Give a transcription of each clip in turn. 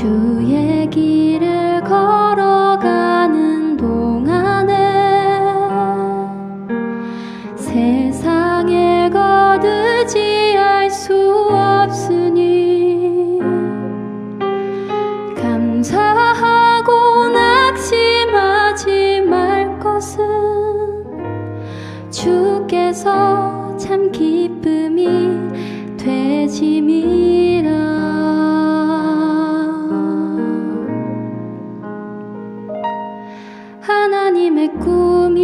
주의 길을 걸어가는 동안에 세상에 거두지할 수 없으니 감사하고 낙심하지 말 것은 주께서 참 기쁨이 되심이라. 하나님의 꿈이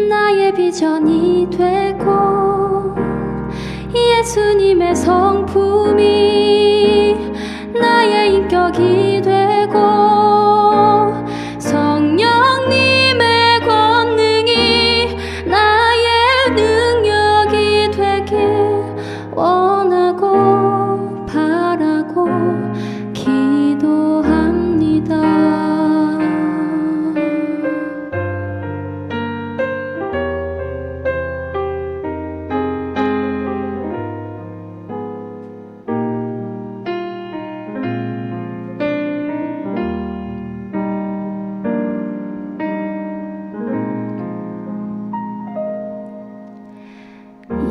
나의 비전이 되고 예수님의 성품이 나의 인격이 되고 성령님의 권능이 나의 능력이 되길 원하고 바라고 기도합니다.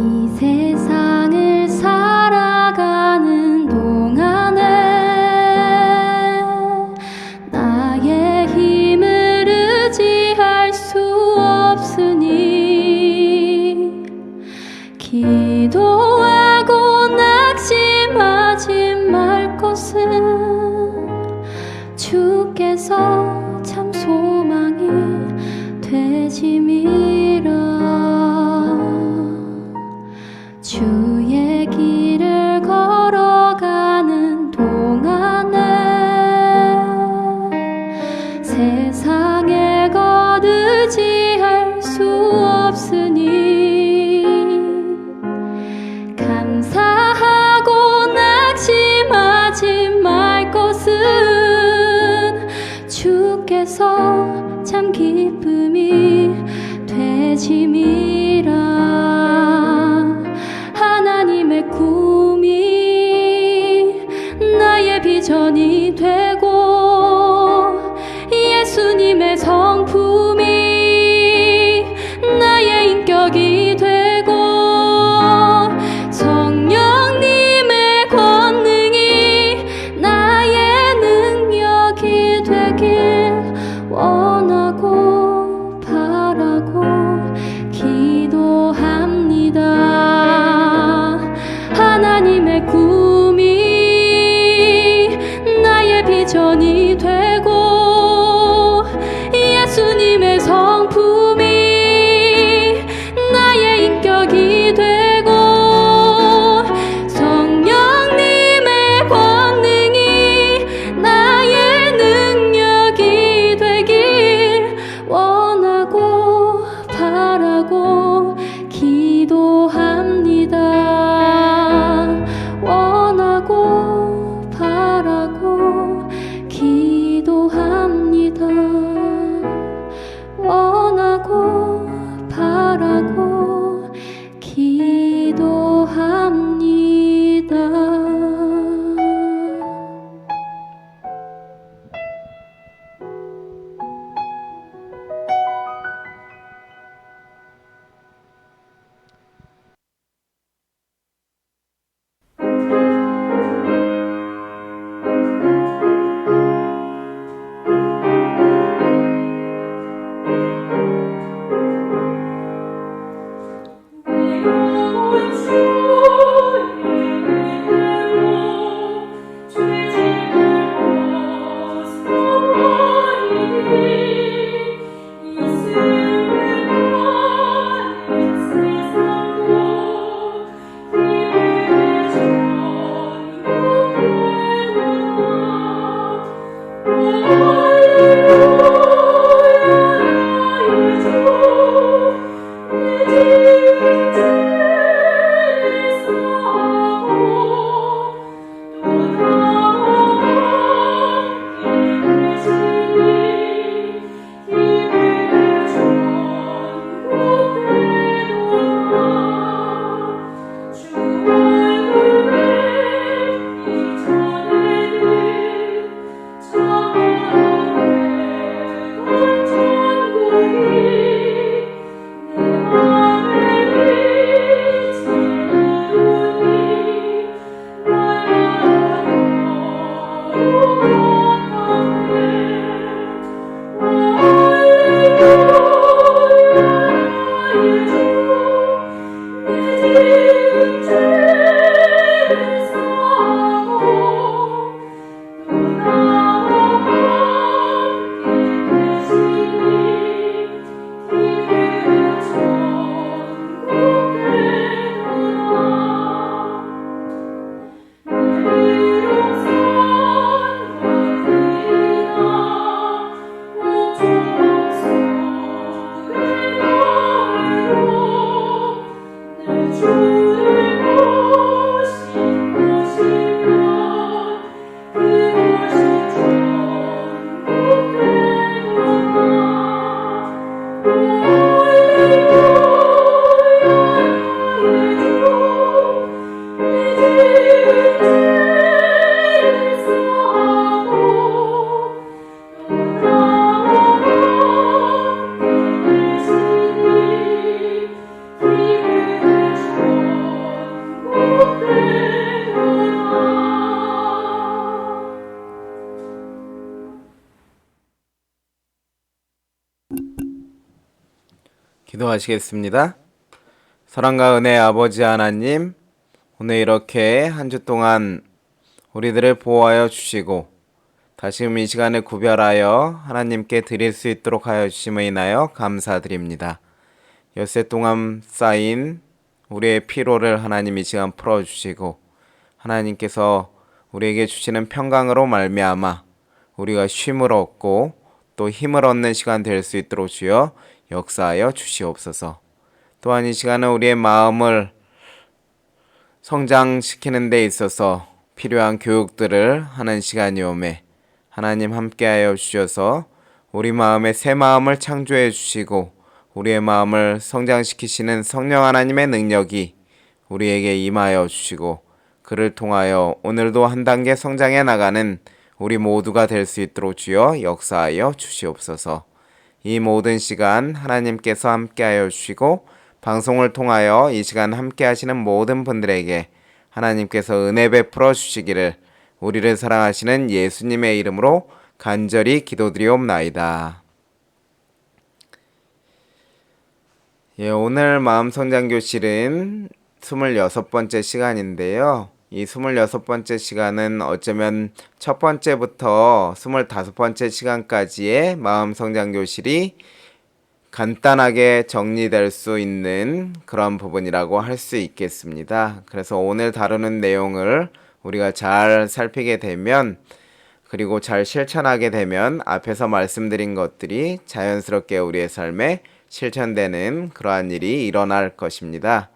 이 세상을 살아가는 동안에 나의 힘을 의지할 수 없으니 기도하고 낙심하지 말 것은 주께서 참 소망이 되심이라. 주의 길을 걸어가는 동안에 세상에 거두지할 수 없으니 감사하고 낙심하지 말 것은 주께서 참 기쁨이 되심이라. 하나님의 꿈이 나의 비전이 되고 예수님의 성품이 나의 인격이 되고 성령님의 권능이 나의 능력이 되길 원하고 바라고 기도합니다. 하나님의 꿈이 나의 비전 기도하시겠습니다. 사랑과 은혜의 아버지 하나님, 오늘 이렇게 한 주 동안 우리들을 보호하여 주시고 다시금 이 시간을 구별하여 하나님께 드릴 수 있도록 하여 주심을 인하여 감사드립니다. 엿새 동안 쌓인 우리의 피로를 하나님 이 시간 풀어주시고 하나님께서 우리에게 주시는 평강으로 말미암아 우리가 쉼을 얻고 또 힘을 얻는 시간 될 수 있도록 주여 역사하여 주시옵소서. 또한 이 시간은 우리의 마음을 성장시키는 데 있어서 필요한 교육들을 하는 시간이오매 하나님 함께하여 주셔서 우리 마음에 새 마음을 창조해 주시고 우리의 마음을 성장시키시는 성령 하나님의 능력이 우리에게 임하여 주시고 그를 통하여 오늘도 한 단계 성장해 나가는 우리 모두가 될 수 있도록 주여 역사하여 주시옵소서. 이 모든 시간 하나님께서 함께하여 주시고 방송을 통하여 이 시간 함께하시는 모든 분들에게 하나님께서 은혜 베풀어 주시기를 우리를 사랑하시는 예수님의 이름으로 간절히 기도드리옵나이다. 오늘 마음성장교실은 26번째 시간인데요. 이 26번째 시간은 어쩌면 첫 번째부터 25번째 시간까지의 마음성장교실이 간단하게 정리될 수 있는 그런 부분이라고 할 수 있겠습니다. 그래서 오늘 다루는 내용을 우리가 잘 살피게 되면 그리고 잘 실천하게 되면 앞에서 말씀드린 것들이 자연스럽게 우리의 삶에 실천되는 그러한 일이 일어날 것입니다.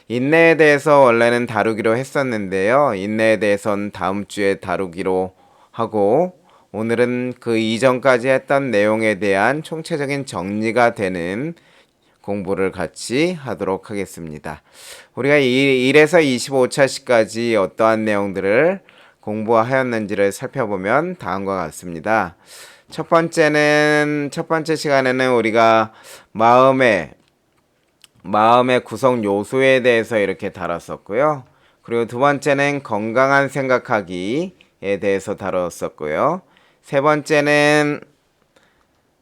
인내에 대해서 원래는 다루기로 했었는데요. 인내에 대해서는 다음 주에 다루기로 하고 오늘은 그 이전까지 했던 내용에 대한 총체적인 정리가 되는 공부를 같이 하도록 하겠습니다. 우리가 1에서 25차시까지 어떠한 내용들을 공부하였는지를 살펴보면 다음과 같습니다. 첫 번째 시간에는 우리가 마음의 구성 요소에 대해서 이렇게 다뤘었고요. 그리고 두 번째는 건강한 생각하기에 대해서 다뤘었고요. 세 번째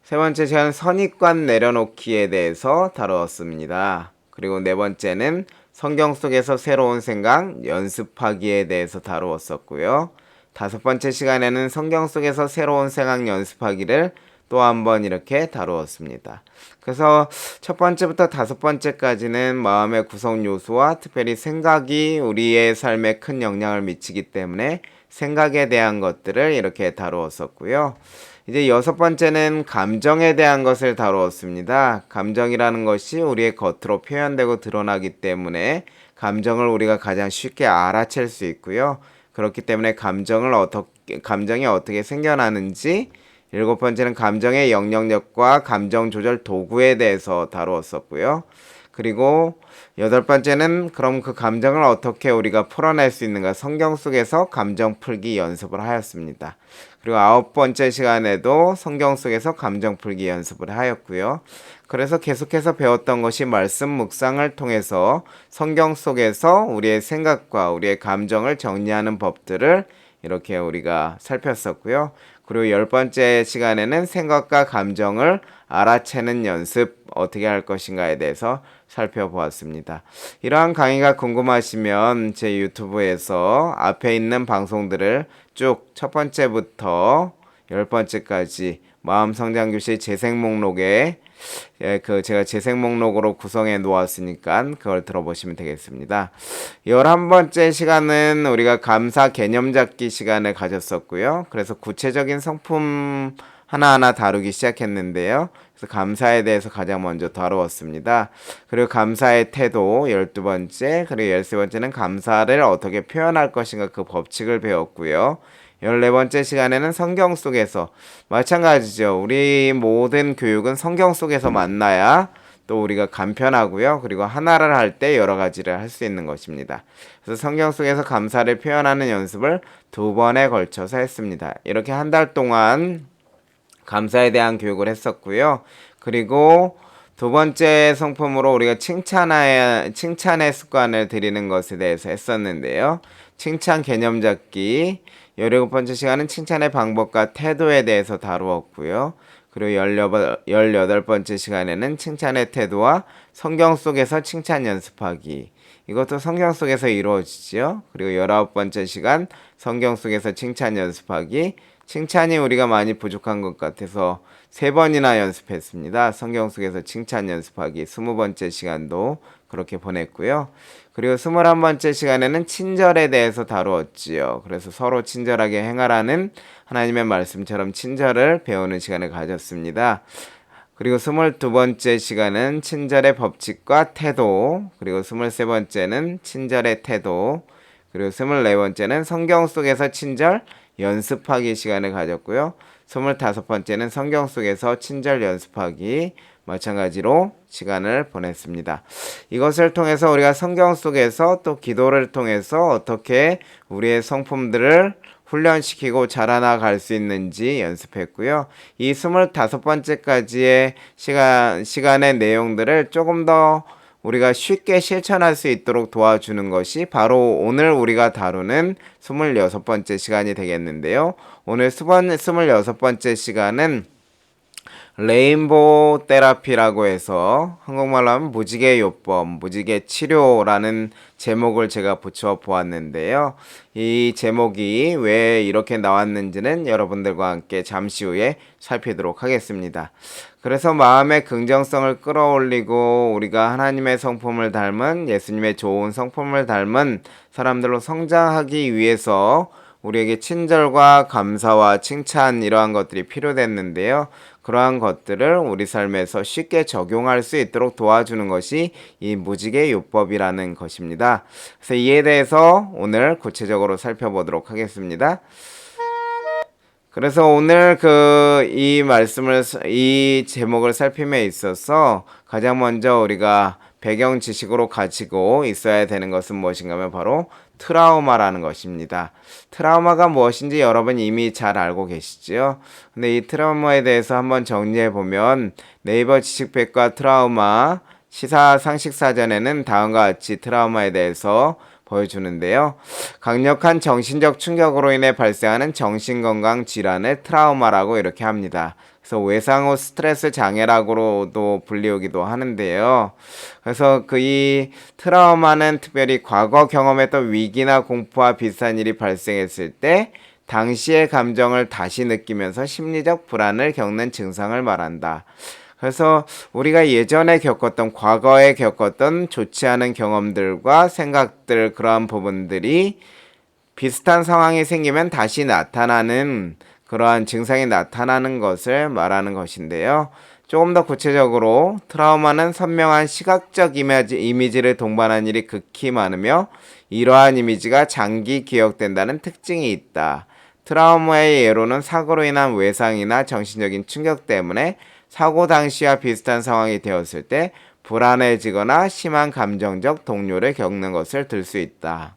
시간은 선입관 내려놓기에 대해서 다루었습니다. 그리고 네 번째는 성경 속에서 새로운 생각 연습하기에 대해서 다루었었고요. 다섯 번째 시간에는 성경 속에서 새로운 생각 연습하기를 또 한번 이렇게 다루었습니다. 그래서 첫 번째부터 다섯 번째까지는 마음의 구성 요소와 특별히 생각이 우리의 삶에 큰 영향을 미치기 때문에 생각에 대한 것들을 이렇게 다루었었고요. 이제 여섯 번째는 감정에 대한 것을 다루었습니다. 감정이라는 것이 우리의 겉으로 표현되고 드러나기 때문에 감정을 우리가 가장 쉽게 알아챌 수 있고요. 그렇기 때문에 감정이 어떻게 생겨나는지, 일곱 번째는 감정의 영향력과 감정 조절 도구에 대해서 다루었었고요. 그리고 여덟 번째는 그럼 그 감정을 어떻게 우리가 풀어낼 수 있는가, 성경 속에서 감정 풀기 연습을 하였습니다. 그리고 아홉 번째 시간에도 성경 속에서 감정 풀기 연습을 하였고요. 그래서 계속해서 배웠던 것이 말씀 묵상을 통해서 성경 속에서 우리의 생각과 우리의 감정을 정리하는 법들을 이렇게 우리가 살폈었고요. 그리고 열 번째 시간에는 생각과 감정을 알아채는 연습 어떻게 할 것인가에 대해서 살펴보았습니다. 이러한 강의가 궁금하시면 제 유튜브에서 앞에 있는 방송들을 쭉 첫 번째부터 10번째까지 마음성장교실 재생 목록에 제가 재생 목록으로 구성해 놓았으니까 그걸 들어보시면 되겠습니다. 11번째 시간은 우리가 감사 개념 잡기 시간을 가졌었고요. 그래서 구체적인 성품 하나하나 다루기 시작했는데요. 그래서 감사에 대해서 가장 먼저 다루었습니다. 그리고 감사의 태도 12번째, 그리고 13번째는 감사를 어떻게 표현할 것인가 그 법칙을 배웠고요. 14번째 시간에는 성경 속에서 마찬가지죠. 우리 모든 교육은 성경 속에서 만나야 또 우리가 간편하고요. 그리고 하나를 할 때 여러 가지를 할 수 있는 것입니다. 그래서 성경 속에서 감사를 표현하는 연습을 2번에 걸쳐서 했습니다. 이렇게 한 달 동안 감사에 대한 교육을 했었고요. 그리고 두 번째 성품으로 우리가 칭찬의 습관을 들이는 것에 대해서 했었는데요. 칭찬 개념 잡기 17번째 시간은 칭찬의 방법과 태도에 대해서 다루었고요. 그리고 18번째 시간에는 칭찬의 태도와 성경 속에서 칭찬 연습하기. 이것도 성경 속에서 이루어지죠. 그리고 19번째 시간 성경 속에서 칭찬 연습하기. 칭찬이 우리가 많이 부족한 것 같아서 3번이나 연습했습니다. 성경 속에서 칭찬 연습하기. 20번째 시간도 그렇게 보냈고요. 그리고 21번째 시간에는 친절에 대해서 다루었지요. 그래서 서로 친절하게 행하라는 하나님의 말씀처럼 친절을 배우는 시간을 가졌습니다. 그리고 22번째 시간은 친절의 법칙과 태도, 그리고 23번째는 친절의 태도, 그리고 24번째는 성경 속에서 친절 연습하기 시간을 가졌고요. 25번째는 성경 속에서 친절 연습하기, 마찬가지로 시간을 보냈습니다. 이것을 통해서 우리가 성경 속에서 또 기도를 통해서 어떻게 우리의 성품들을 훈련시키고 자라나갈 수 있는지 연습했고요. 이 25번째까지의 시간의 내용들을 조금 더 우리가 쉽게 실천할 수 있도록 도와주는 것이 바로 오늘 우리가 다루는 26번째 시간이 되겠는데요. 오늘 26번째 시간은 레인보우 테라피라고 해서 한국말로 하면 무지개 요법, 무지개 치료라는 제목을 제가 붙여 보았는데요. 이 제목이 왜 이렇게 나왔는지는 여러분들과 함께 잠시 후에 살피도록 하겠습니다. 그래서 마음의 긍정성을 끌어올리고 우리가 하나님의 성품을 닮은, 예수님의 좋은 성품을 닮은 사람들로 성장하기 위해서 우리에게 친절과 감사와 칭찬 이러한 것들이 필요됐는데요. 그러한 것들을 우리 삶에서 쉽게 적용할 수 있도록 도와주는 것이 이 무지개 요법이라는 것입니다. 그래서 이에 대해서 오늘 구체적으로 살펴보도록 하겠습니다. 그래서 오늘 이 제목을 살핌에 있어서 가장 먼저 우리가 배경 지식으로 가지고 있어야 되는 것은 무엇인가 하면 바로 트라우마라는 것입니다. 트라우마가 무엇인지 여러분 이미 잘 알고 계시죠? 근데 이 트라우마에 대해서 한번 정리해 보면 네이버 지식백과 트라우마 시사 상식사전에는 다음과 같이 트라우마에 대해서 보여주는데요. 강력한 정신적 충격으로 인해 발생하는 정신건강 질환을 트라우마라고 이렇게 합니다. 그래서 외상 후 스트레스 장애라고도 불리우기도 하는데요. 그래서 이 트라우마는 특별히 과거 경험했던 위기나 공포와 비슷한 일이 발생했을 때 당시의 감정을 다시 느끼면서 심리적 불안을 겪는 증상을 말한다. 그래서 우리가 예전에 겪었던, 과거에 겪었던 좋지 않은 경험들과 생각들, 그러한 부분들이 비슷한 상황이 생기면 다시 나타나는 그러한 증상이 나타나는 것을 말하는 것인데요. 조금 더 구체적으로 트라우마는 선명한 시각적 이미지를 동반한 일이 극히 많으며 이러한 이미지가 장기 기억된다는 특징이 있다. 트라우마의 예로는 사고로 인한 외상이나 정신적인 충격 때문에 사고 당시와 비슷한 상황이 되었을 때 불안해지거나 심한 감정적 동요를 겪는 것을 들 수 있다.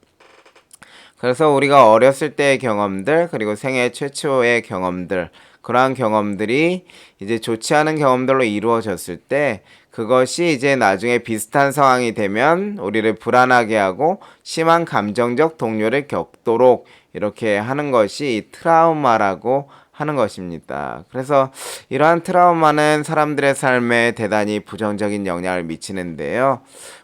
그래서 우리가 어렸을 때의 경험들, 그리고 생애 최초의 경험들, 그러한 경험들이 이제 좋지 않은 경험들로 이루어졌을 때 그것이 이제 나중에 비슷한 상황이 되면 우리를 불안하게 하고 심한 감정적 동요를 겪도록 이렇게 하는 것이 이 트라우마라고 하는 것입니다. 그래서 이러한 트라우마는 사람들의 삶에 대단히 부정적인 영향을 미치는데요.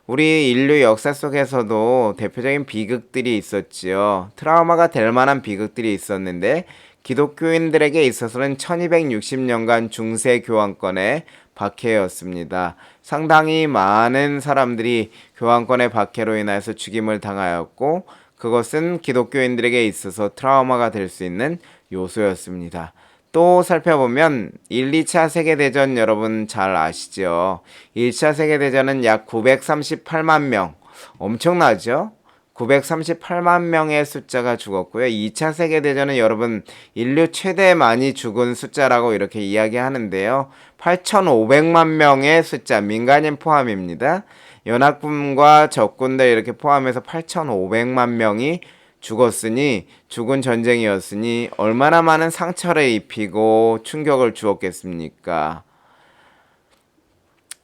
우리 인류 역사 속에서도 대표적인 비극들이 있었지요. 트라우마가 될 만한 비극들이 있었는데 기독교인들에게 있어서는 1260년간 중세 교황권의 박해였습니다. 상당히 많은 사람들이 교황권의 박해로 인해서 죽임을 당하였고 그것은 기독교인들에게 있어서 트라우마가 될 수 있는 요소였습니다. 또 살펴보면 1, 2차 세계대전 여러분 잘 아시죠? 1차 세계대전은 약 938만 명, 엄청나죠? 938만 명의 숫자가 죽었고요. 2차 세계대전은 여러분 인류 최대 많이 죽은 숫자라고 이렇게 이야기하는데요. 8,500만 명의 숫자, 민간인 포함입니다. 연합군과 적군들 이렇게 포함해서 8,500만 명이 죽었으니, 죽은 전쟁이었으니 얼마나 많은 상처를 입히고 충격을 주었겠습니까?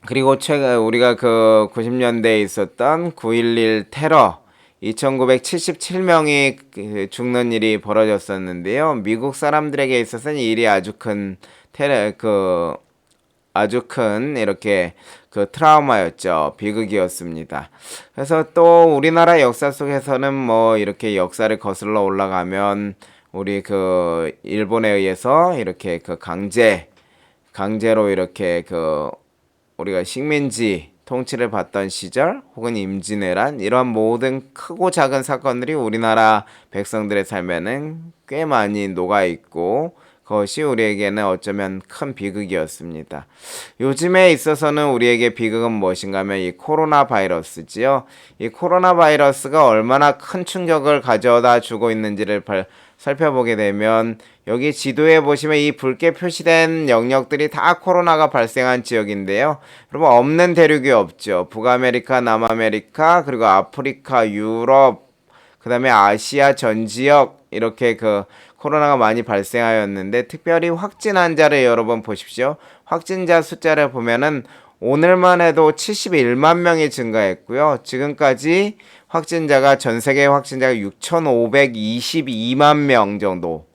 그리고 최근 우리가 90년대에 있었던 9.11 테러, 2,977명이 죽는 일이 벌어졌었는데요. 미국 사람들에게 있어서는 이 일이 아주 큰 아주 큰 이렇게 그 트라우마였죠. 비극이었습니다. 그래서 또 우리나라 역사 속에서는 뭐 이렇게 역사를 거슬러 올라가면 우리 그 일본에 의해서 이렇게 그 강제로 이렇게 그 우리가 식민지 통치를 받던 시절 혹은 임진왜란 이러한 모든 크고 작은 사건들이 우리나라 백성들의 삶에는 꽤 많이 녹아 있고 그것이 우리에게는 어쩌면 큰 비극이었습니다. 요즘에 있어서는 우리에게 비극은 무엇인가 하면 이 코로나 바이러스지요. 이 코로나 바이러스가 얼마나 큰 충격을 가져다 주고 있는지를 살펴보게 되면 여기 지도에 보시면 이 붉게 표시된 영역들이 다 코로나가 발생한 지역인데요. 여러분 없는 대륙이 없죠. 북아메리카, 남아메리카, 그리고 아프리카, 유럽, 그 다음에 아시아 전 지역 이렇게 그 코로나가 많이 발생하였는데 특별히 확진 환자를 여러분 보십시오. 확진자 숫자를 보면은 오늘만 해도 71만 명이 증가했고요. 지금까지 확진자가 전 세계 확진자가 6,522만 명 정도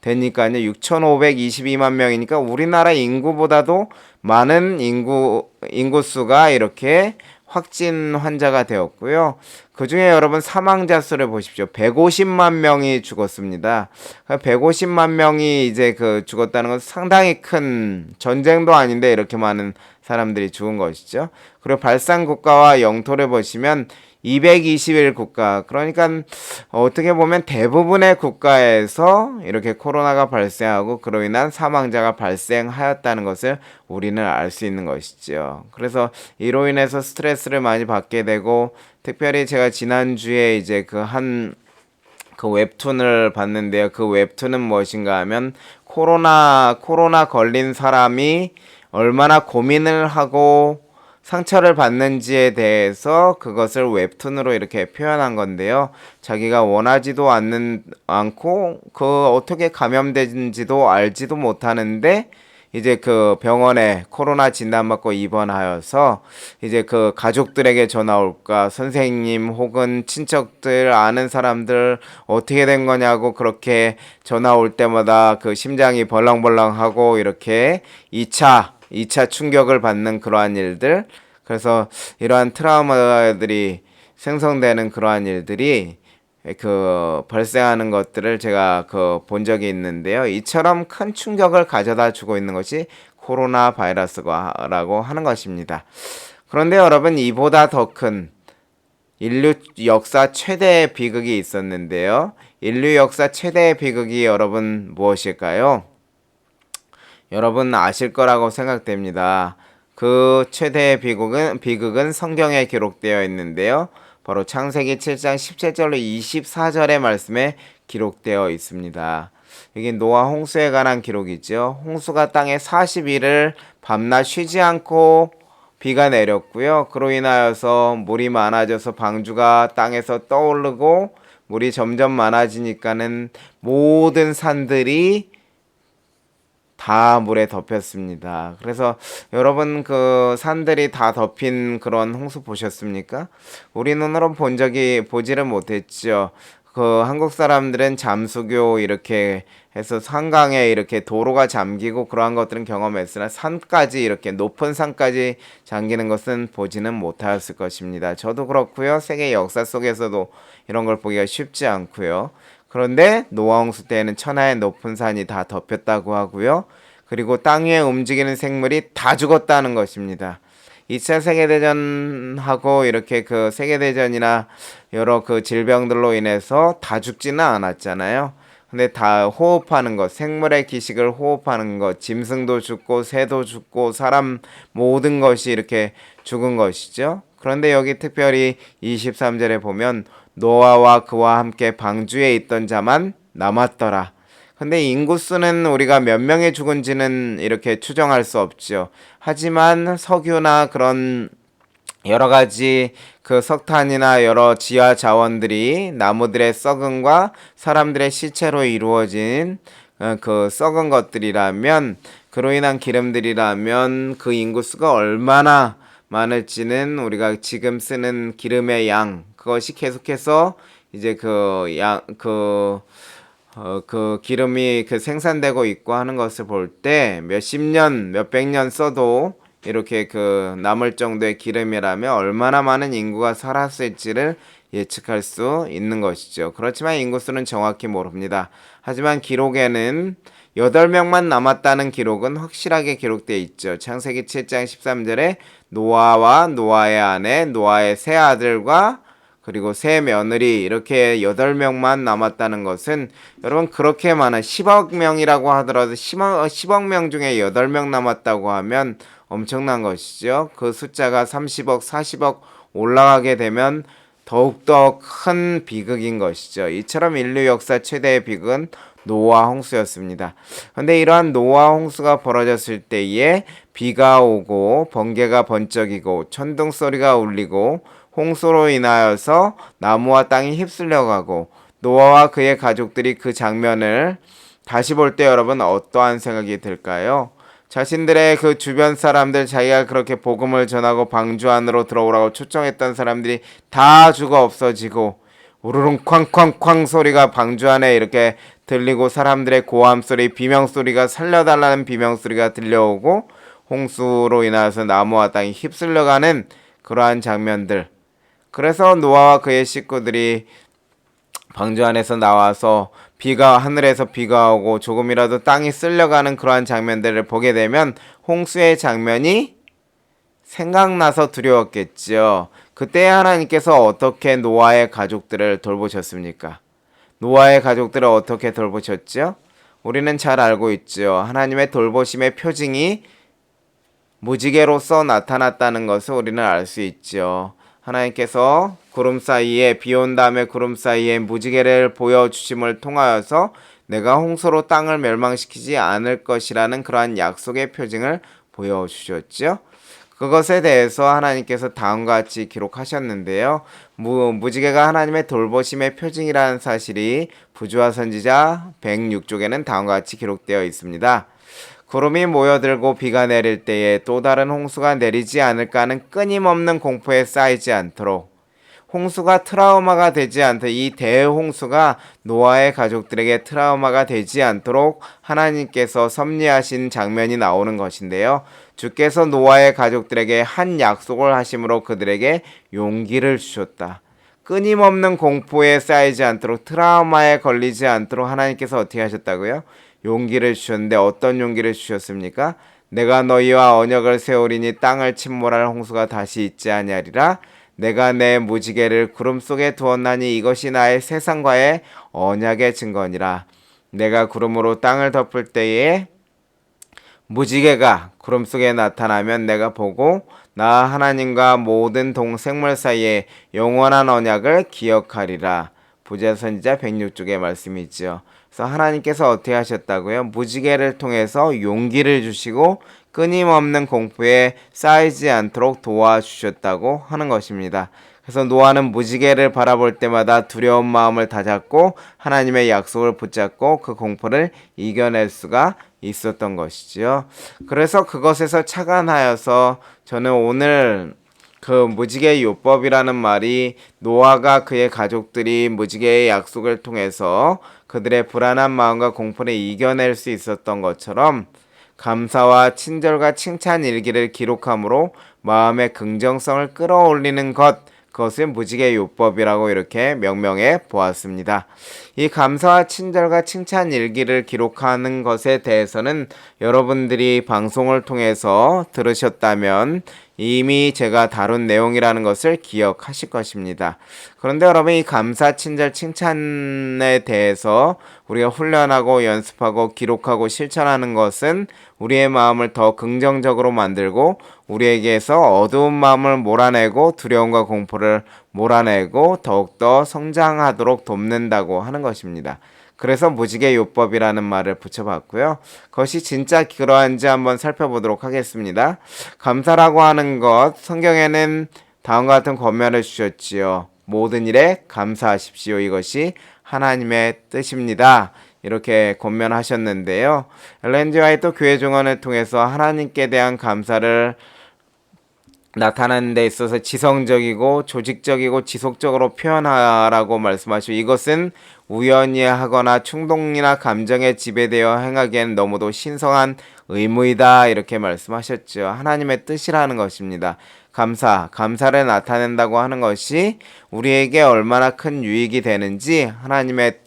되니까요. 6,522만 명이니까 우리나라 인구보다도 많은 인구수가 이렇게 확진 환자가 되었고요. 그 중에 여러분 사망자 수를 보십시오. 150만 명이 죽었습니다. 150만 명이 이제 그 죽었다는 건 상당히 큰 전쟁도 아닌데 이렇게 많은 사람들이 죽은 것이죠. 그리고 발상 국가와 영토를 보시면 221국가, 그러니까 어떻게 보면 대부분의 국가에서 이렇게 코로나가 발생하고 그로 인한 사망자가 발생하였다는 것을 우리는 알 수 있는 것이죠. 그래서 이로 인해서 스트레스를 많이 받게 되고, 특별히 제가 지난주에 이제 그 웹툰을 봤는데요. 그 웹툰은 무엇인가 하면 코로나 걸린 사람이 얼마나 고민을 하고 상처를 받는지에 대해서 그것을 웹툰으로 이렇게 표현한 건데요. 자기가 원하지도 않고 어떻게 감염된지도 알지도 못하는데 이제 그 병원에 코로나 진단받고 입원하여서 이제 그 가족들에게 전화 올까, 선생님 혹은 친척들, 아는 사람들 어떻게 된 거냐고 그렇게 전화 올 때마다 그 심장이 벌렁벌렁하고 이렇게 2차 충격을 받는 그러한 일들, 그래서 이러한 트라우마들이 생성되는 그러한 일들이 그 발생하는 것들을 제가 본 적이 있는데요. 이처럼 큰 충격을 가져다 주고 있는 것이 코로나 바이러스라고 하는 것입니다. 그런데 여러분, 이보다 더 큰 인류 역사 최대의 비극이 있었는데요. 인류 역사 최대의 비극이 여러분 무엇일까요? 여러분 아실 거라고 생각됩니다. 그 최대의 비극은 성경에 기록되어 있는데요. 바로 창세기 7장 17절로 24절의 말씀에 기록되어 있습니다. 이게 노아 홍수에 관한 기록이죠. 홍수가 땅에 40일을 밤낮 쉬지 않고 비가 내렸고요. 그로 인하여서 물이 많아져서 방주가 땅에서 떠오르고 물이 점점 많아지니까는 모든 산들이 다 물에 덮였습니다. 그래서 여러분 그 산들이 다 덮인 그런 홍수 보셨습니까? 우리 눈으로 보지를 못했죠. 그 한국 사람들은 잠수교 이렇게 해서 한강에 이렇게 도로가 잠기고 그러한 것들은 경험했으나 산까지 이렇게 높은 산까지 잠기는 것은 보지는 못하였을 것입니다. 저도 그렇고요. 세계 역사 속에서도 이런 걸 보기가 쉽지 않고요. 그런데 노아 홍수 때에는 천하의 높은 산이 다 덮였다고 하고요. 그리고 땅 위에 움직이는 생물이 다 죽었다는 것입니다. 2차 세계대전하고 이렇게 그 세계대전이나 여러 그 질병들로 인해서 다 죽지는 않았잖아요. 근데 다 호흡하는 것, 생물의 기식을 호흡하는 것, 짐승도 죽고 새도 죽고 사람 모든 것이 이렇게 죽은 것이죠. 그런데 여기 특별히 23절에 보면 노아와 그와 함께 방주에 있던 자만 남았더라. 근데 인구수는 우리가 몇 명이 죽은지는 이렇게 추정할 수 없죠. 하지만 석유나 그런 여러 가지 그 석탄이나 여러 지하 자원들이 나무들의 썩음과 사람들의 시체로 이루어진 그 썩은 것들이라면, 그로 인한 기름들이라면 그 인구수가 얼마나 많을지는 우리가 지금 쓰는 기름의 양, 그것이 계속해서 이제 그 기름이 그 생산되고 있고 하는 것을 볼 때 몇십 년, 몇백 년 써도 이렇게 그 남을 정도의 기름이라면 얼마나 많은 인구가 살았을지를 예측할 수 있는 것이죠. 그렇지만 인구수는 정확히 모릅니다. 하지만 기록에는 8명만 남았다는 기록은 확실하게 기록되어 있죠. 창세기 7장 13절에 노아와 노아의 아내, 노아의 세 아들과 그리고 세 며느리 이렇게 8명만 남았다는 것은 여러분 그렇게 많은 10억 명이라고 하더라도 10억 명 중에 8명 남았다고 하면 엄청난 것이죠. 그 숫자가 30억, 40억 올라가게 되면 더욱더 큰 비극인 것이죠. 이처럼 인류 역사 최대의 비극은 노아 홍수였습니다. 그런데 이러한 노아 홍수가 벌어졌을 때에 비가 오고 번개가 번쩍이고 천둥 소리가 울리고 홍수로 인하여서 나무와 땅이 휩쓸려가고 노아와 그의 가족들이 그 장면을 다시 볼 때 여러분 어떠한 생각이 들까요? 자신들의 그 주변 사람들 자기가 그렇게 복음을 전하고 방주 안으로 들어오라고 초청했던 사람들이 다 죽어 없어지고 우르릉 쾅쾅쾅 소리가 방주 안에 이렇게 들리고 사람들의 고함 소리, 비명 소리가 살려달라는 비명 소리가 들려오고 홍수로 인하여서 나무와 땅이 휩쓸려가는 그러한 장면들. 그래서 노아와 그의 식구들이 방주 안에서 나와서 하늘에서 비가 오고 조금이라도 땅이 쓸려가는 그러한 장면들을 보게 되면 홍수의 장면이 생각나서 두려웠겠죠. 그때 하나님께서 어떻게 노아의 가족들을 돌보셨습니까? 노아의 가족들을 어떻게 돌보셨죠? 우리는 잘 알고 있죠. 하나님의 돌보심의 표징이 무지개로서 나타났다는 것을 우리는 알 수 있죠. 하나님께서 구름 사이에 비온 다음에 구름 사이에 무지개를 보여주심을 통하여서 내가 홍수로 땅을 멸망시키지 않을 것이라는 그러한 약속의 표징을 보여주셨죠. 그것에 대해서 하나님께서 다음과 같이 기록하셨는데요. 무지개가 하나님의 돌보심의 표징이라는 사실이 부조화 선지자 106쪽에는 다음과 같이 기록되어 있습니다. 구름이 모여들고 비가 내릴 때에 또 다른 홍수가 내리지 않을까 하는 끊임없는 공포에 쌓이지 않도록 홍수가 트라우마가 되지 않도록 이 대홍수가 노아의 가족들에게 트라우마가 되지 않도록 하나님께서 섭리하신 장면이 나오는 것인데요. 주께서 노아의 가족들에게 한 약속을 하심으로 그들에게 용기를 주셨다. 끊임없는 공포에 쌓이지 않도록 트라우마에 걸리지 않도록 하나님께서 어떻게 하셨다고요? 용기를 주셨는데 어떤 용기를 주셨습니까? 내가 너희와 언약을 세우리니 땅을 침몰할 홍수가 다시 있지 아니하리라. 내가 내 무지개를 구름 속에 두었나니 이것이 나의 세상과의 언약의 증거니라. 내가 구름으로 땅을 덮을 때에 무지개가 구름 속에 나타나면 내가 보고 나 하나님과 모든 동생물 사이에 영원한 언약을 기억하리라. 부조화 선지자 106쪽의 말씀이죠. 그래서 하나님께서 어떻게 하셨다고요? 무지개를 통해서 용기를 주시고 끊임없는 공포에 쌓이지 않도록 도와주셨다고 하는 것입니다. 그래서 노아는 무지개를 바라볼 때마다 두려운 마음을 다잡고 하나님의 약속을 붙잡고 그 공포를 이겨낼 수가 있었던 것이지요. 그래서 그것에서 착안하여서 저는 오늘 그 무지개 요법이라는 말이 노아가 그의 가족들이 무지개의 약속을 통해서 그들의 불안한 마음과 공포를 이겨낼 수 있었던 것처럼 감사와 친절과 칭찬 일기를 기록함으로 마음의 긍정성을 끌어올리는 그것을 무지개 요법이라고 이렇게 명명해 보았습니다. 이 감사와 친절과 칭찬 일기를 기록하는 것에 대해서는 여러분들이 방송을 통해서 들으셨다면 이미 제가 다룬 내용이라는 것을 기억하실 것입니다. 그런데 여러분 이 감사, 친절, 칭찬에 대해서 우리가 훈련하고 연습하고 기록하고 실천하는 것은 우리의 마음을 더 긍정적으로 만들고 우리에게서 어두운 마음을 몰아내고 두려움과 공포를 몰아내고 더욱더 성장하도록 돕는다고 하는 것입니다. 그래서 무지개 요법이라는 말을 붙여봤고요. 그것이 진짜 그러한지 한번 살펴보도록 하겠습니다. 감사라고 하는 것, 성경에는 다음과 같은 권면을 주셨지요. 모든 일에 감사하십시오. 이것이 하나님의 뜻입니다. 이렇게 권면하셨는데요. 엘렌 G. 화이트 교회 종언을 통해서 하나님께 대한 감사를 나타내는 데 있어서 지성적이고 조직적이고 지속적으로 표현하라고 말씀하시고 이것은 우연히 하거나 충동이나 감정에 지배되어 행하기에는 너무도 신성한 의무이다. 이렇게 말씀하셨죠. 하나님의 뜻이라는 것입니다. 감사를 나타낸다고 하는 것이 우리에게 얼마나 큰 유익이 되는지 하나님의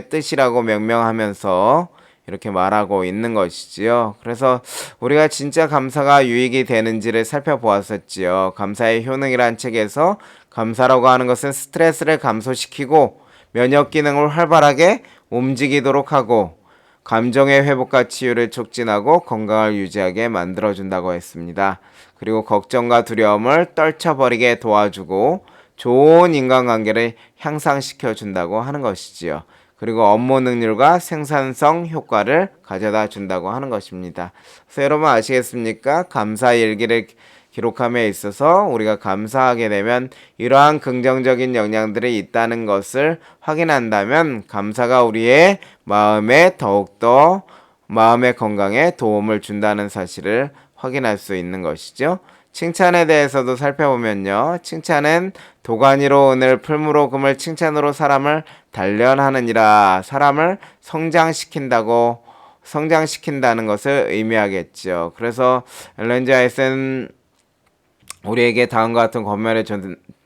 뜻이라고 명명하면서 이렇게 말하고 있는 것이지요. 그래서 우리가 진짜 감사가 유익이 되는지를 살펴보았었지요. 감사의 효능이란 책에서 감사라고 하는 것은 스트레스를 감소시키고 면역 기능을 활발하게 움직이도록 하고 감정의 회복과 치유를 촉진하고 건강을 유지하게 만들어준다고 했습니다. 그리고 걱정과 두려움을 떨쳐버리게 도와주고 좋은 인간관계를 향상시켜준다고 하는 것이지요. 그리고 업무 능률과 생산성 효과를 가져다 준다고 하는 것입니다. 그래서 여러분 아시겠습니까? 감사 일기를 기록함에 있어서 우리가 감사하게 되면 이러한 긍정적인 영향들이 있다는 것을 확인한다면 감사가 우리의 마음에 더욱더 마음의 건강에 도움을 준다는 사실을 확인할 수 있는 것이죠. 칭찬에 대해서도 살펴보면요. 칭찬은 도가니로 은을 풀무로 금을 칭찬으로 사람을 단련하느니라. 사람을 성장시킨다는 것을 의미하겠죠. 그래서 엘렌 G 화이트는 우리에게 다음과 같은 권면을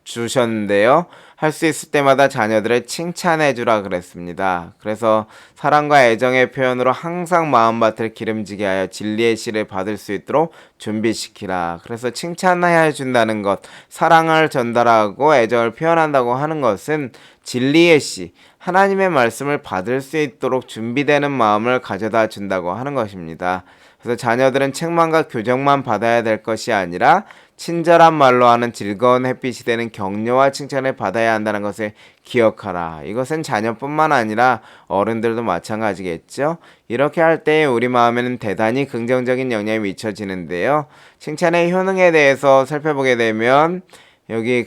주셨는데요. 할 수 있을 때마다 자녀들을 칭찬해 주라 그랬습니다. 그래서 사랑과 애정의 표현으로 항상 마음밭을 기름지게 하여 진리의 씨를 받을 수 있도록 준비시키라. 그래서 칭찬해 준다는 것, 사랑을 전달하고 애정을 표현한다고 하는 것은 진리의 씨, 하나님의 말씀을 받을 수 있도록 준비되는 마음을 가져다 준다고 하는 것입니다. 그래서 자녀들은 책망과 교정만 받아야 될 것이 아니라 친절한 말로 하는 즐거운 햇빛이 되는 격려와 칭찬을 받아야 한다는 것을 기억하라. 이것은 자녀뿐만 아니라 어른들도 마찬가지겠죠. 이렇게 할 때 우리 마음에는 대단히 긍정적인 영향이 미쳐지는데요. 칭찬의 효능에 대해서 살펴보게 되면 여기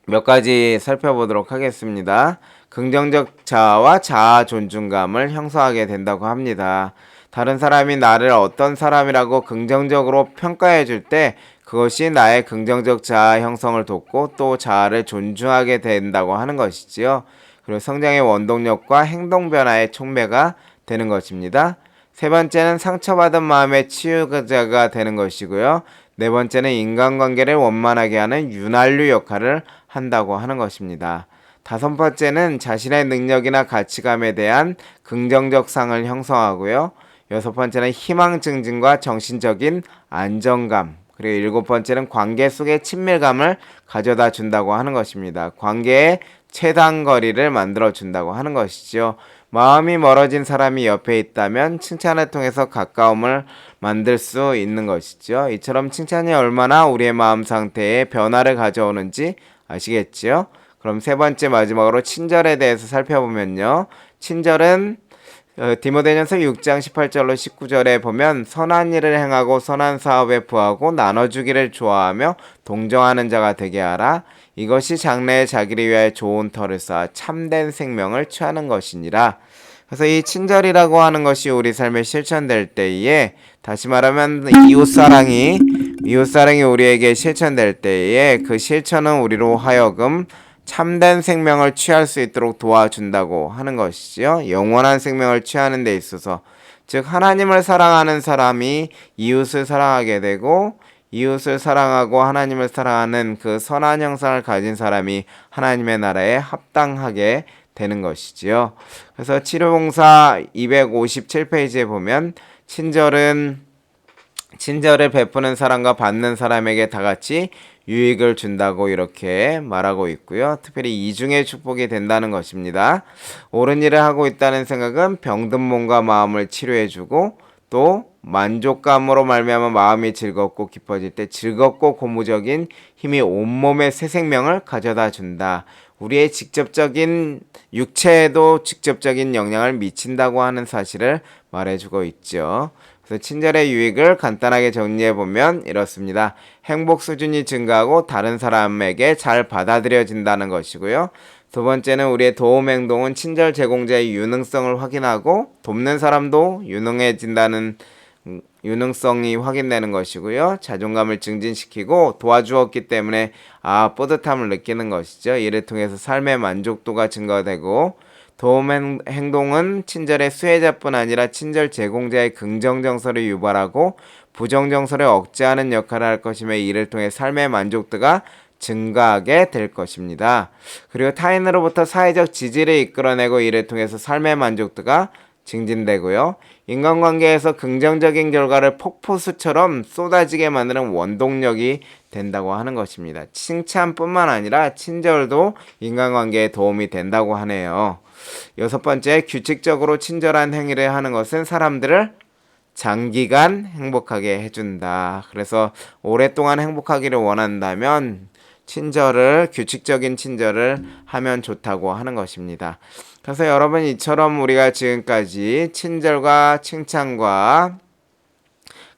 몇 가지 살펴보도록 하겠습니다. 긍정적 자아와 자아 존중감을 형성하게 된다고 합니다. 다른 사람이 나를 어떤 사람이라고 긍정적으로 평가해 줄 때 그것이 나의 긍정적 자아 형성을 돕고 또 자아를 존중하게 된다고 하는 것이지요. 그리고 성장의 원동력과 행동 변화의 촉매가 되는 것입니다. 세 번째는 상처받은 마음의 치유자가 되는 것이고요. 네 번째는 인간관계를 원만하게 하는 윤활유 역할을 한다고 하는 것입니다. 다섯 번째는 자신의 능력이나 가치감에 대한 긍정적 상을 형성하고요. 여섯 번째는 희망 증진과 정신적인 안정감, 그리고 일곱 번째는 관계 속의 친밀감을 가져다 준다고 하는 것입니다. 관계의 최단 거리를 만들어 준다고 하는 것이죠. 마음이 멀어진 사람이 옆에 있다면 칭찬을 통해서 가까움을 만들 수 있는 것이죠. 이처럼 칭찬이 얼마나 우리의 마음 상태에 변화를 가져오는지 아시겠죠? 그럼 세 번째 마지막으로 친절에 대해서 살펴보면요. 친절은 디모데전서 6장 18절로 19절에 보면 선한 일을 행하고 선한 사업에 부하고 나눠주기를 좋아하며 동정하는 자가 되게 하라. 이것이 장래에 자기를 위하여 좋은 터를 쌓아 참된 생명을 취하는 것이니라. 그래서 이 친절이라고 하는 것이 우리 삶에 실천될 때에 다시 말하면 이웃사랑이 우리에게 실천될 때에 그 실천은 우리로 하여금 참된 생명을 취할 수 있도록 도와준다고 하는 것이지요. 영원한 생명을 취하는 데 있어서 즉 하나님을 사랑하는 사람이 이웃을 사랑하게 되고 이웃을 사랑하고 하나님을 사랑하는 그 선한 형상을 가진 사람이 하나님의 나라에 합당하게 되는 것이지요. 그래서 치료봉사 257페이지에 보면 친절을 베푸는 사람과 받는 사람에게 다 같이 유익을 준다고 이렇게 말하고 있고요. 특별히 이중의 축복이 된다는 것입니다. 옳은 일을 하고 있다는 생각은 병든 몸과 마음을 치료해주고 또 만족감으로 말미암아 마음이 즐겁고 기뻐질 때 즐겁고 고무적인 힘이 온몸에 새 생명을 가져다 준다. 우리의 직접적인 육체에도 직접적인 영향을 미친다고 하는 사실을 말해주고 있죠. 그래서 친절의 유익을 간단하게 정리해보면 이렇습니다. 행복 수준이 증가하고 다른 사람에게 잘 받아들여진다는 것이고요. 두 번째는 우리의 도움 행동은 친절 제공자의 유능성을 확인하고 돕는 사람도 유능해진다는 유능성이 확인되는 것이고요. 자존감을 증진시키고 도와주었기 때문에 뿌듯함을 느끼는 것이죠. 이를 통해서 삶의 만족도가 증가되고 도움 행동은 친절의 수혜자뿐 아니라 친절 제공자의 긍정 정서를 유발하고 부정 정서를 억제하는 역할을 할 것이며 이를 통해 삶의 만족도가 증가하게 될 것입니다. 그리고 타인으로부터 사회적 지지를 이끌어내고 이를 통해서 삶의 만족도가 증진되고요. 인간관계에서 긍정적인 결과를 폭포수처럼 쏟아지게 만드는 원동력이 된다고 하는 것입니다. 칭찬뿐만 아니라 친절도 인간관계에 도움이 된다고 하네요. 6번째, 규칙적으로 친절한 행위를 하는 것은 사람들을 장기간 행복하게 해준다. 그래서 오랫동안 행복하기를 원한다면 규칙적인 친절을 하면 좋다고 하는 것입니다. 그래서 여러분, 이처럼 우리가 지금까지 친절과 칭찬과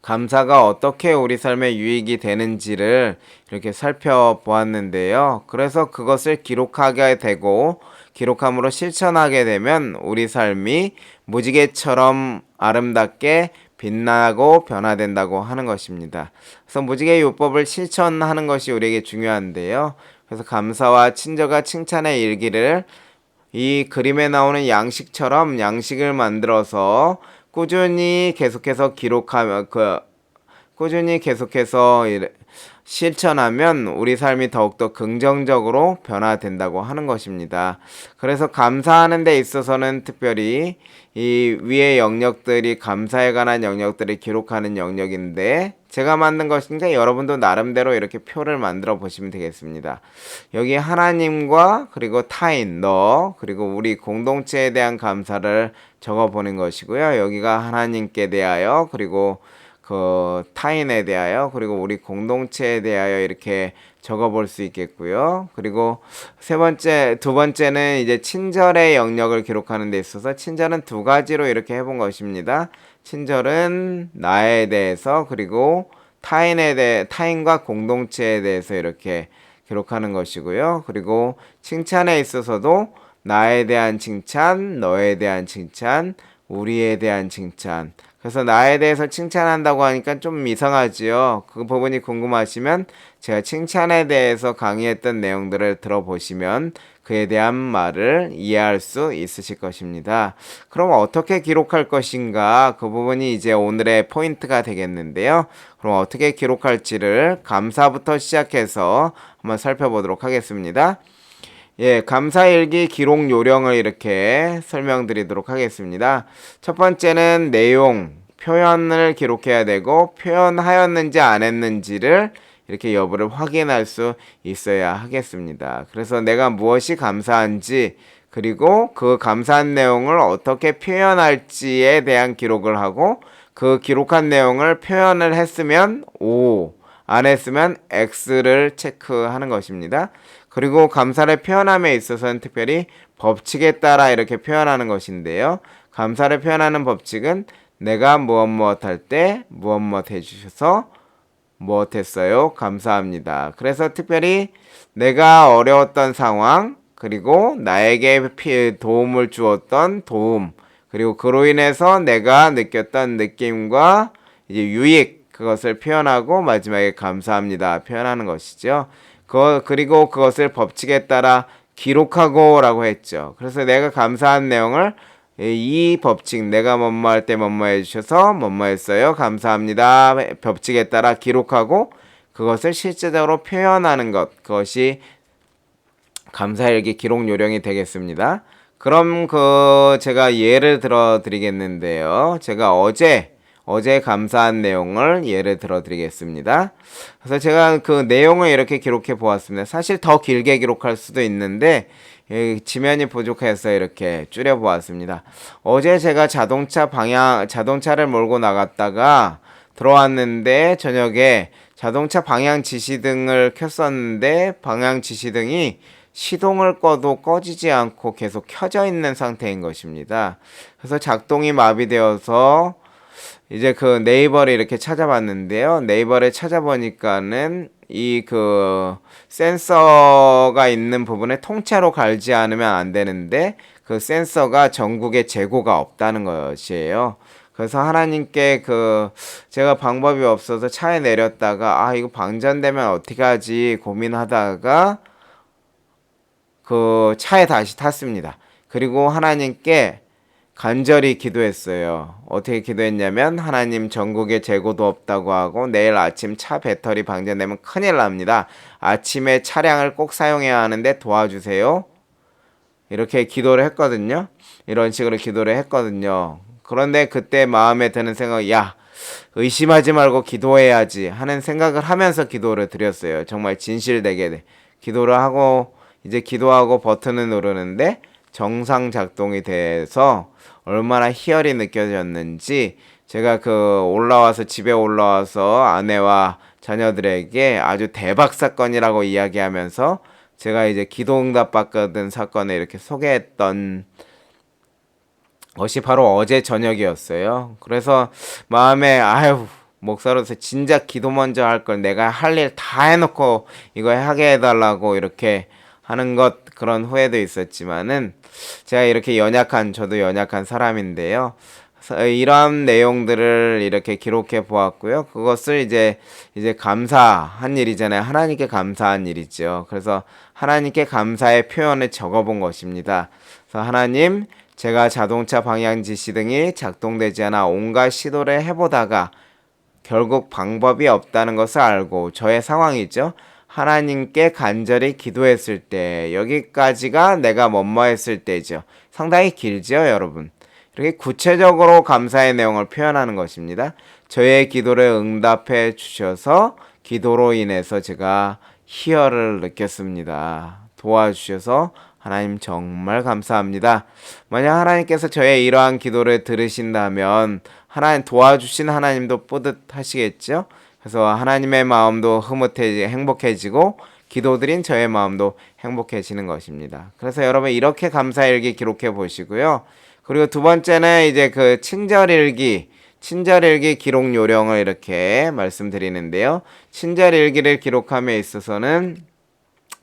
감사가 어떻게 우리 삶에 유익이 되는지를 이렇게 살펴보았는데요. 그래서 그것을 기록하게 되고 기록함으로 실천하게 되면 우리 삶이 무지개처럼 아름답게 빛나고 변화된다고 하는 것입니다. 그래서 무지개 요법을 실천하는 것이 우리에게 중요한데요. 그래서 감사와 친절과 칭찬의 일기를 이 그림에 나오는 양식처럼 양식을 만들어서 꾸준히 계속해서 실천하면 우리 삶이 더욱더 긍정적으로 변화된다고 하는 것입니다. 그래서 감사하는 데 있어서는 특별히 이 위의 영역들이 감사에 관한 영역들을 기록하는 영역인데 제가 만든 것인데 여러분도 나름대로 이렇게 표를 만들어 보시면 되겠습니다. 여기 하나님과 그리고 타인, 그리고 우리 공동체에 대한 감사를 적어 보는 것이고요. 여기가 하나님께 대하여 그리고 그 타인에 대하여 그리고 우리 공동체에 대하여 이렇게 적어볼 수 있겠고요. 그리고 두 번째는 이제 친절의 영역을 기록하는 데 있어서 친절은 두 가지로 이렇게 해본 것입니다. 친절은 나에 대해서 그리고 타인과 공동체에 대해서 이렇게 기록하는 것이고요. 그리고 칭찬에 있어서도 나에 대한 칭찬, 너에 대한 칭찬, 우리에 대한 칭찬. 그래서 나에 대해서 칭찬한다고 하니까 좀 이상하지요. 그 부분이 궁금하시면 제가 칭찬에 대해서 강의했던 내용들을 들어보시면 그에 대한 말을 이해할 수 있으실 것입니다. 그럼 어떻게 기록할 것인가? 그 부분이 이제 오늘의 포인트가 되겠는데요. 그럼 어떻게 기록할지를 감사부터 시작해서 한번 살펴보도록 하겠습니다. 감사일기 기록 요령을 이렇게 설명드리도록 하겠습니다. 첫 번째는 내용, 표현을 기록해야 되고 표현하였는지 안 했는지를 이렇게 여부를 확인할 수 있어야 하겠습니다. 그래서 내가 무엇이 감사한지 그리고 그 감사한 내용을 어떻게 표현할지에 대한 기록을 하고 그 기록한 내용을 표현을 했으면 O, 안 했으면 X를 체크하는 것입니다. 그리고 감사를 표현함에 있어서는 특별히 법칙에 따라 이렇게 표현하는 것인데요. 감사를 표현하는 법칙은 내가 무엇 할 때 무엇 해주셔서 무엇 했어요? 감사합니다. 그래서 특별히 내가 어려웠던 상황, 그리고 나에게 도움을 주었던 도움, 그리고 그로 인해서 내가 느꼈던 느낌과 이제 유익, 그것을 표현하고 마지막에 감사합니다. 표현하는 것이죠. 그리고 그것을 법칙에 따라 기록하고 라고 했죠. 그래서 내가 감사한 내용을 이 법칙, 내가 뭐뭐 할 때 뭐뭐 해주셔서 뭐뭐 했어요. 감사합니다. 법칙에 따라 기록하고 그것을 실제적으로 표현하는 것, 그것이 감사일기 기록 요령이 되겠습니다. 그럼 제가 예를 들어 드리겠는데요. 제가 어제 감사한 내용을 예를 들어 드리겠습니다. 그래서 제가 그 내용을 이렇게 기록해 보았습니다. 사실 더 길게 기록할 수도 있는데 지면이 부족해서 이렇게 줄여 보았습니다. 어제 제가 자동차를 몰고 나갔다가 들어왔는데 저녁에 자동차 방향 지시등을 켰었는데 방향 지시등이 시동을 꺼도 꺼지지 않고 계속 켜져 있는 상태인 것입니다. 그래서 작동이 마비되어서 이제 그 네이버를 이렇게 찾아봤는데요. 네이버를 찾아보니까는 이 센서가 있는 부분에 통째로 갈지 않으면 안 되는데 그 센서가 전국에 재고가 없다는 것이에요. 그래서 하나님께 제가 방법이 없어서 차에 내렸다가 이거 방전되면 어떻게 하지 고민하다가 차에 다시 탔습니다. 그리고 하나님께 간절히 기도했어요. 어떻게 기도했냐면 하나님 전국에 재고도 없다고 하고 내일 아침 차 배터리 방전되면 큰일 납니다. 아침에 차량을 꼭 사용해야 하는데 도와주세요. 이렇게 기도를 했거든요. 이런 식으로 기도를 했거든요. 그런데 그때 마음에 드는 생각이 의심하지 말고 기도해야지 하는 생각을 하면서 기도를 드렸어요. 정말 진실되게 기도를 하고 이제 기도하고 버튼을 누르는데 정상 작동이 돼서 얼마나 희열이 느껴졌는지 제가 집에 올라와서 아내와 자녀들에게 아주 대박 사건이라고 이야기하면서 제가 이제 기도응답 받거든 사건을 이렇게 소개했던 것이 바로 어제 저녁이었어요. 그래서 마음에 목사로서 진작 기도 먼저 할 걸 내가 할 일 다 해놓고 이거 하게 해달라고 이렇게 하는 그런 후회도 있었지만은 제가 이렇게 저도 연약한 사람인데요. 이러한 내용들을 이렇게 기록해 보았고요. 그것을 이제 감사한 일이잖아요. 하나님께 감사한 일이죠. 그래서 하나님께 감사의 표현을 적어 본 것입니다. 그래서 하나님, 제가 자동차 방향 지시 등이 작동되지 않아 온갖 시도를 해보다가 결국 방법이 없다는 것을 알고 저의 상황이죠. 하나님께 간절히 기도했을 때, 여기까지가 내가 뭐뭐했을 때죠. 상당히 길죠, 여러분. 이렇게 구체적으로 감사의 내용을 표현하는 것입니다. 저의 기도를 응답해 주셔서 기도로 인해서 제가 희열을 느꼈습니다. 도와주셔서 하나님 정말 감사합니다. 만약 하나님께서 저의 이러한 기도를 들으신다면 하나님 도와주신 하나님도 뿌듯하시겠죠? 그래서 하나님의 마음도 행복해지고 기도드린 저의 마음도 행복해지는 것입니다. 그래서 여러분 이렇게 감사일기 기록해 보시고요. 그리고 두 번째는 이제 친절일기 기록 요령을 이렇게 말씀드리는데요. 친절일기를 기록함에 있어서는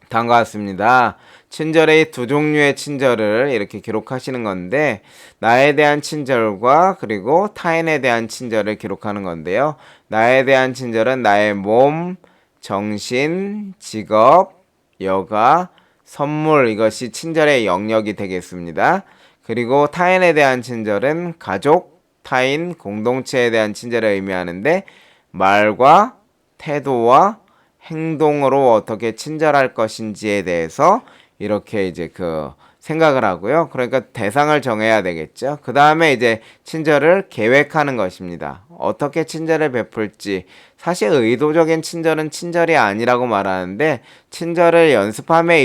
다음과 같습니다. 친절의 두 종류의 친절을 이렇게 기록하시는 건데 나에 대한 친절과 그리고 타인에 대한 친절을 기록하는 건데요. 나에 대한 친절은 나의 몸, 정신, 직업, 여가, 선물 이것이 친절의 영역이 되겠습니다. 그리고 타인에 대한 친절은 가족, 타인, 공동체에 대한 친절을 의미하는데 말과 태도와 행동으로 어떻게 친절할 것인지에 대해서 이렇게 이제 생각을 하고요. 그러니까 대상을 정해야 되겠죠. 그 다음에 이제 친절을 계획하는 것입니다. 어떻게 친절을 베풀지. 사실 의도적인 친절은 친절이 아니라고 말하는데 친절을 연습함에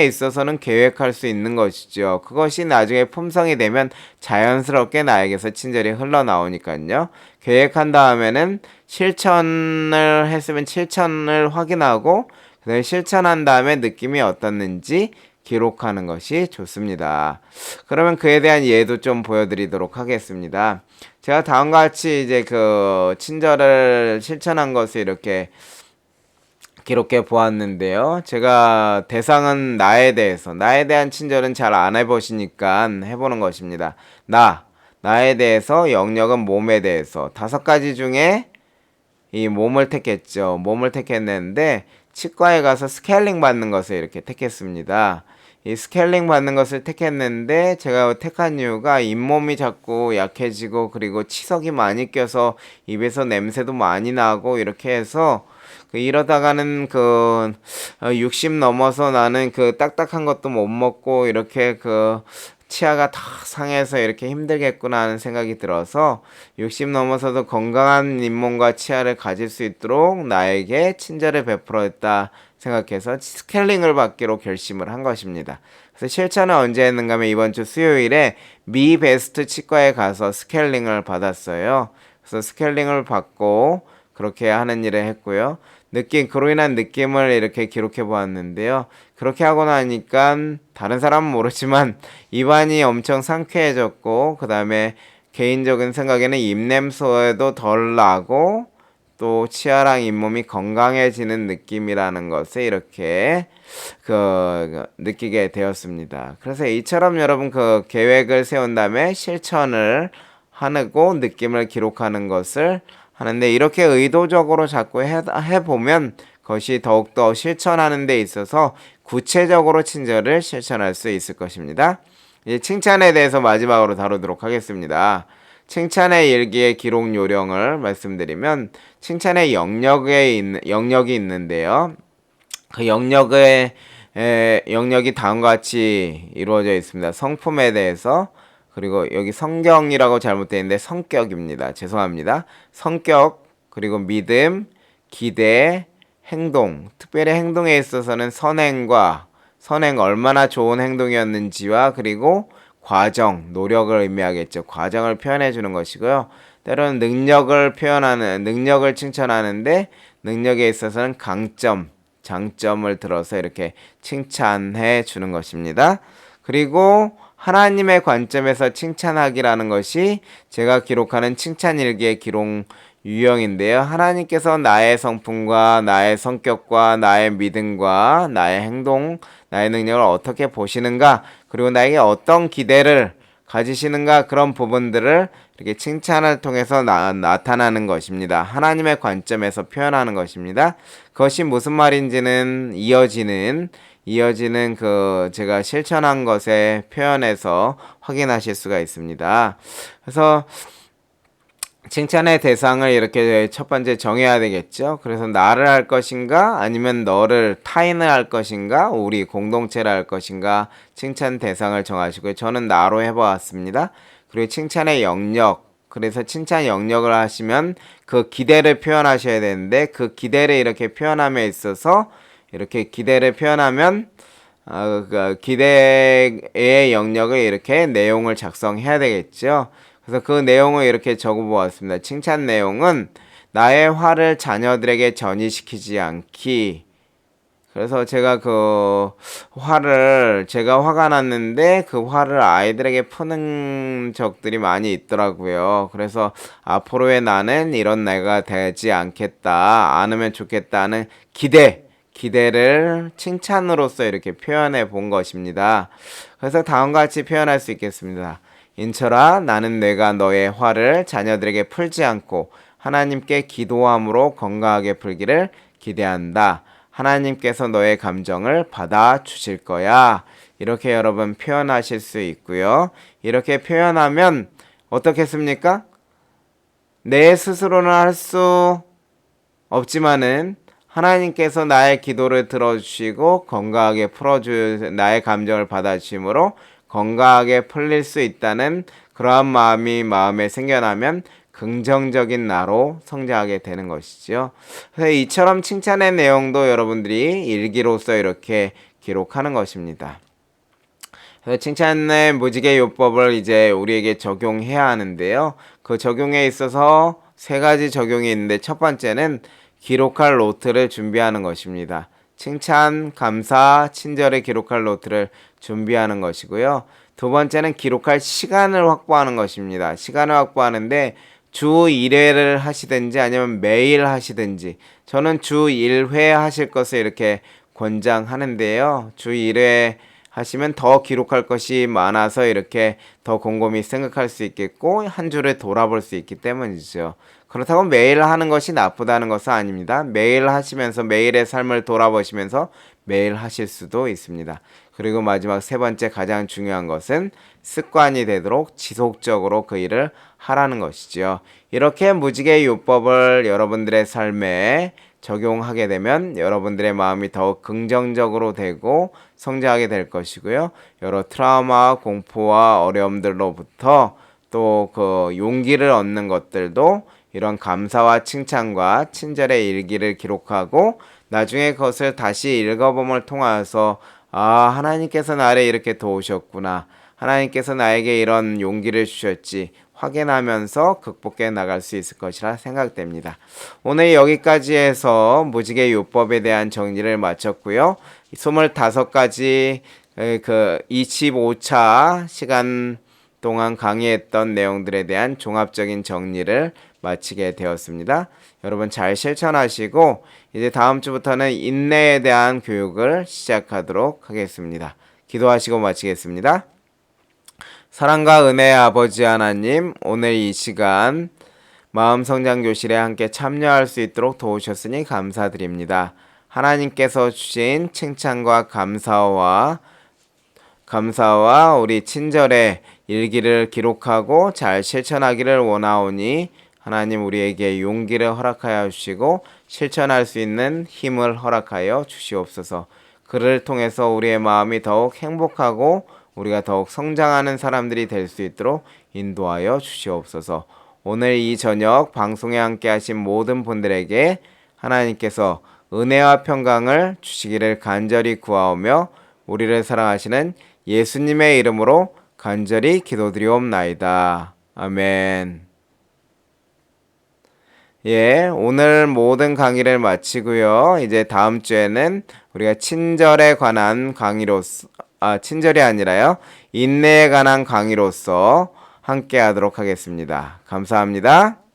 있어서는 계획할 수 있는 것이죠. 그것이 나중에 품성이 되면 자연스럽게 나에게서 친절이 흘러나오니까요. 계획한 다음에는 실천을 했으면 실천을 확인하고 그다음에 실천한 다음에 느낌이 어떻는지 기록하는 것이 좋습니다. 그러면 그에 대한 예도 좀 보여드리도록 하겠습니다. 제가 다음과 같이 이제 친절을 실천한 것을 이렇게 기록해 보았는데요. 제가 대상은 나에 대한 친절은 잘 안 해보시니까 해보는 것입니다. 나에 대해서, 영역은 몸에 대해서 5가지 중에 이 몸을 택했죠. 몸을 택했는데 치과에 가서 스케일링 받는 것을 이렇게 택했습니다. 이 스케일링 받는 것을 택했는데 제가 택한 이유가 잇몸이 자꾸 약해지고 그리고 치석이 많이 껴서 입에서 냄새도 많이 나고 이렇게 해서 이러다가는 60 넘어서 나는 딱딱한 것도 못 먹고 이렇게 치아가 다 상해서 이렇게 힘들겠구나 하는 생각이 들어서 60 넘어서도 건강한 잇몸과 치아를 가질 수 있도록 나에게 친절을 베풀었다 생각해서 스케일링을 받기로 결심을 한 것입니다. 그래서 실천을 언제 했는가 하면 이번 주 수요일에 미 베스트 치과에 가서 스케일링을 받았어요. 그래서 스케일링을 받고 그렇게 하는 일을 했고요. 그로 인한 느낌을 이렇게 기록해 보았는데요. 그렇게 하고 나니까 다른 사람은 모르지만 입안이 엄청 상쾌해졌고 그 다음에 개인적인 생각에는 입냄새도 덜 나고 또 치아랑 잇몸이 건강해지는 느낌이라는 것을 이렇게 느끼게 되었습니다. 그래서 이처럼 여러분 계획을 세운 다음에 실천을 하고 느낌을 기록하는 것을 하는데, 이렇게 의도적으로 자꾸 해보면 그것이 더욱더 실천하는 데 있어서 구체적으로 친절을 실천할 수 있을 것입니다. 이제 칭찬에 대해서 마지막으로 다루도록 하겠습니다. 칭찬의 일기의 기록 요령을 말씀드리면, 칭찬의 영역이 있는데요. 그 영역이 다음과 같이 이루어져 있습니다. 성품에 대해서, 그리고 여기 성경이라고 잘못되어 있는데 성격입니다. 죄송합니다. 성격, 그리고 믿음, 기대, 행동, 특별히 행동에 있어서는 선행 얼마나 좋은 행동이었는지와, 그리고 과정, 노력을 의미하겠죠. 과정을 표현해 주는 것이고요. 때로는 능력을 칭찬하는데, 능력에 있어서는 강점, 장점을 들어서 이렇게 칭찬해 주는 것입니다. 그리고 하나님의 관점에서 칭찬하기라는 것이 제가 기록하는 칭찬일기의 기록 유형인데요. 하나님께서 나의 성품과 나의 성격과 나의 믿음과 나의 행동, 나의 능력을 어떻게 보시는가, 그리고 나에게 어떤 기대를 가지시는가, 그런 부분들을 이렇게 칭찬을 통해서 나타나는 것입니다. 하나님의 관점에서 표현하는 것입니다. 그것이 무슨 말인지는 이어지는 제가 실천한 것에 표현해서 확인하실 수가 있습니다. 그래서 칭찬의 대상을 이렇게 첫 번째 정해야 되겠죠. 그래서 나를 할 것인가, 아니면 타인을 할 것인가, 우리 공동체를 할 것인가, 칭찬 대상을 정하시고요. 저는 나로 해보았습니다. 그리고 칭찬의 영역, 그래서 칭찬 영역을 하시면 그 기대를 표현하셔야 되는데, 그 기대를 이렇게 표현함에 있어서 이렇게 기대를 표현하면 기대의 영역을 이렇게 내용을 작성해야 되겠죠. 그래서 그 내용을 이렇게 적어보았습니다. 칭찬 내용은 나의 화를 자녀들에게 전이시키지 않기. 그래서 제가 제가 화가 났는데 그 화를 아이들에게 푸는 적들이 많이 있더라고요. 그래서 앞으로의 나는 이런 내가 되지 않으면 좋겠다는 기대를 칭찬으로서 이렇게 표현해 본 것입니다. 그래서 다음과 같이 표현할 수 있겠습니다. 인철아, 나는 내가 너의 화를 자녀들에게 풀지 않고 하나님께 기도함으로 건강하게 풀기를 기대한다. 하나님께서 너의 감정을 받아주실 거야. 이렇게 여러분 표현하실 수 있고요. 이렇게 표현하면 어떻겠습니까? 내 스스로는 할 수 없지만은 하나님께서 나의 기도를 들어주시고 건강하게 나의 감정을 받아주심으로 건강하게 풀릴 수 있다는 그러한 마음이 마음에 생겨나면 긍정적인 나로 성장하게 되는 것이죠. 그래서 이처럼 칭찬의 내용도 여러분들이 일기로서 이렇게 기록하는 것입니다. 그래서 칭찬의 무지개 요법을 이제 우리에게 적용해야 하는데요. 그 적용에 있어서 3가지 적용이 있는데, 첫 번째는 기록할 노트를 준비하는 것입니다. 칭찬, 감사, 친절을 기록할 노트를 준비하는 것이고요. 두 번째는 기록할 시간을 확보하는 것입니다. 시간을 확보하는데 주 1회를 하시든지 아니면 매일 하시든지, 저는 주 1회 하실 것을 이렇게 권장하는데요. 주 1회 하시면 더 기록할 것이 많아서 이렇게 더 곰곰이 생각할 수 있겠고 한 주를 돌아볼 수 있기 때문이죠. 그렇다고 매일 하는 것이 나쁘다는 것은 아닙니다. 매일 하시면서 매일의 삶을 돌아보시면서 매일 하실 수도 있습니다. 그리고 마지막 3번째 가장 중요한 것은 습관이 되도록 지속적으로 그 일을 하라는 것이죠. 이렇게 무지개 요법을 여러분들의 삶에 적용하게 되면 여러분들의 마음이 더욱 긍정적으로 되고 성장하게 될 것이고요. 여러 트라우마, 공포와 어려움들로부터 또 그 용기를 얻는 것들도 이런 감사와 칭찬과 친절의 일기를 기록하고 나중에 그것을 다시 읽어봄을 통하여서 하나님께서 나를 이렇게 도우셨구나, 하나님께서 나에게 이런 용기를 주셨지 확인하면서 극복해 나갈 수 있을 것이라 생각됩니다. 오늘 여기까지 해서 무지개 요법에 대한 정리를 마쳤고요. 25가지 25차 시간 동안 강의했던 내용들에 대한 종합적인 정리를 마치게 되었습니다. 여러분 잘 실천하시고 이제 다음 주부터는 인내에 대한 교육을 시작하도록 하겠습니다. 기도하시고 마치겠습니다. 사랑과 은혜의 아버지 하나님, 오늘 이 시간 마음성장교실에 함께 참여할 수 있도록 도우셨으니 감사드립니다. 하나님께서 주신 칭찬과 감사와 우리 친절의 일기를 기록하고 잘 실천하기를 원하오니 하나님 우리에게 용기를 허락하여 주시고 실천할 수 있는 힘을 허락하여 주시옵소서. 그를 통해서 우리의 마음이 더욱 행복하고 우리가 더욱 성장하는 사람들이 될 수 있도록 인도하여 주시옵소서. 오늘 이 저녁 방송에 함께 하신 모든 분들에게 하나님께서 은혜와 평강을 주시기를 간절히 구하오며 우리를 사랑하시는 예수님의 이름으로 간절히 기도드리옵나이다. 아멘. 예, 오늘 모든 강의를 마치고요. 이제 다음 주에는 우리가 친절에 관한 친절이 아니라요. 인내에 관한 강의로서 함께 하도록 하겠습니다. 감사합니다.